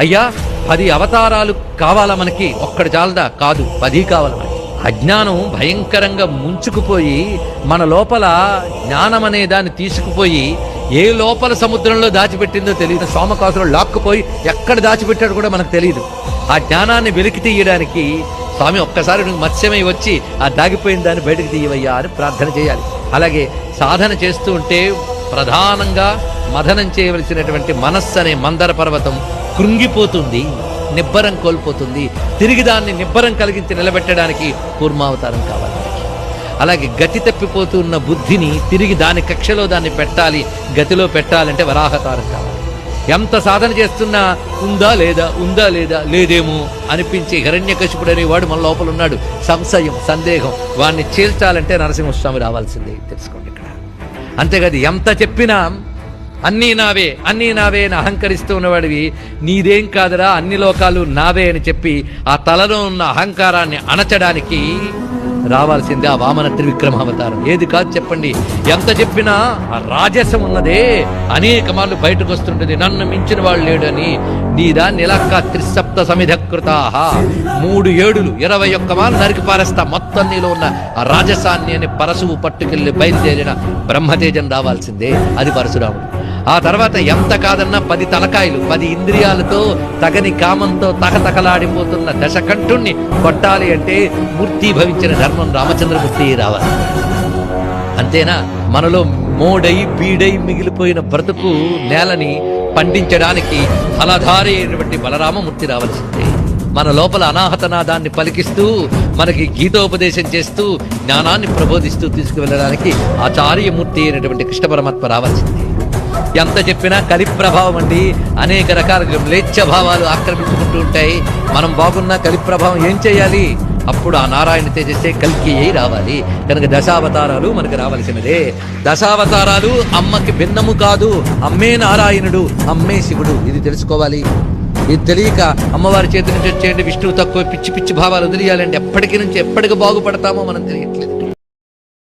అయ్యా 10 అవతారాలు కావాలా మనకి, ఒక్కడు చాలదా? కాదు, 10 కావాలి మనకి. అజ్ఞానం భయంకరంగా ముంచుకుపోయి మన లోపల జ్ఞానం అనే దాన్ని తీసుకుపోయి ఏ లోపల సముద్రంలో దాచిపెట్టిందో తెలియదు. సోమకాసులో లాక్కుపోయి ఎక్కడ దాచిపెట్టాడో కూడా మనకు తెలియదు. ఆ జ్ఞానాన్ని వెలికి తీయడానికి స్వామి ఒక్కసారి నువ్వు మత్స్యమై వచ్చి ఆ దాగిపోయిన దాన్ని బయటకు తీయవయ్యా అని ప్రార్థన చేయాలి. అలాగే సాధన చేస్తూ ఉంటే ప్రధానంగా మథనం చేయవలసినటువంటి మనస్సు అనే మందర పర్వతం కృంగిపోతుంది, నిబ్బరం కోల్పోతుంది. తిరిగి దాన్ని నిబ్బరం కలిగించి నిలబెట్టడానికి కూర్మావతారం కావాలి. అలాగే గతి తప్పిపోతున్న బుద్ధిని తిరిగి దాని కక్షలో దాన్ని పెట్టాలి, గతిలో పెట్టాలంటే వరాహతారం కావాలి. ఎంత సాధన చేస్తున్నా ఉందా లేదా ఉందా లేదా లేదేమో అనిపించి హిరణ్యకశిపుడు అనేవాడు మన లోపల ఉన్నాడు. సంశయం, సందేహం, వాడిని చీల్చాలంటే నరసింహస్వామి రావాల్సిందే, తెలుసుకోండి ఇక్కడ. అంతేకాదు ఎంత చెప్పినా అన్నీ నావే అన్నీ నావే అని అహంకరిస్తూ ఉన్నవాడివి నీదేం కాదురా అన్ని లోకాలు నావే అని చెప్పి ఆ తలలో ఉన్న అహంకారాన్ని అణచడానికి రావాల్సిందే ఆ వామన త్రివిక్రమావతారం. ఏది కాదు చెప్పండి, ఎంత చెప్పినా ఆ రాజసం ఉన్నదే అనేక మార్లు బయటకు వస్తుంటుంది. నన్ను మించిన వాళ్ళు లేడని నీ దాన్ని ఇలాక్క త్రిసప్త సమిధకృతాహ 3 ఏడులు 21 మార్లు నరికి పారేస్తా, మొత్తం నీలో ఉన్న ఆ రాజసాన్ని అని పరశువు పట్టుకెళ్ళి బయలుదేరిన బ్రహ్మతేజం రావాల్సిందే, అది పరశురాముడు. ఆ తర్వాత ఎంత కాదన్నా 10 తలకాయలు 10 ఇంద్రియాలతో తగని కామంతో తకతకలాడిపోతున్న దశకంఠుణ్ణి కొట్టాలి అంటే మూర్తి భవించిన ధర్మం రామచంద్రమూర్తి రావాలి. అంతేనా? మనలో మోడై బీడై మిగిలిపోయిన బ్రతుకు నేలని పండించడానికి ఫలధారి అయినటువంటి బలరామమూర్తి రావాల్సిందే. మన లోపల అనాహతనాదాన్ని పలికిస్తూ మనకి గీతోపదేశం చేస్తూ జ్ఞానాన్ని ప్రబోధిస్తూ తీసుకువెళ్ళడానికి ఆచార్యమూర్తి అయినటువంటి కృష్ణ పరమాత్మ రావాల్సిందే. ఎంత చెప్పినా కలి ప్రభావం అండి, అనేక రకాల మ్లేచ్ఛ భావాలు ఆక్రమించుకుంటూ ఉంటాయి. మనం బాగున్నా కలి ప్రభావం ఏం చేయాలి? అప్పుడు ఆ నారాయణ తేజస్సే కల్కి అయి రావాలి. కనుక దశావతారాలు మనకు రావాల్సినదే. దశావతారాలు అమ్మకి భిన్నము కాదు, అమ్మే నారాయణుడు, అమ్మే శివుడు, ఇది తెలుసుకోవాలి. ఇది తెలియక అమ్మవారి చేతి నుంచి వచ్చేయండి విష్ణువు తక్కువ పిచ్చి పిచ్చి భావాలు వదిలేయాలండి. ఎప్పటికీ నుంచి ఎప్పటికి బాగుపడతామో మనం తెలియట్లేదు.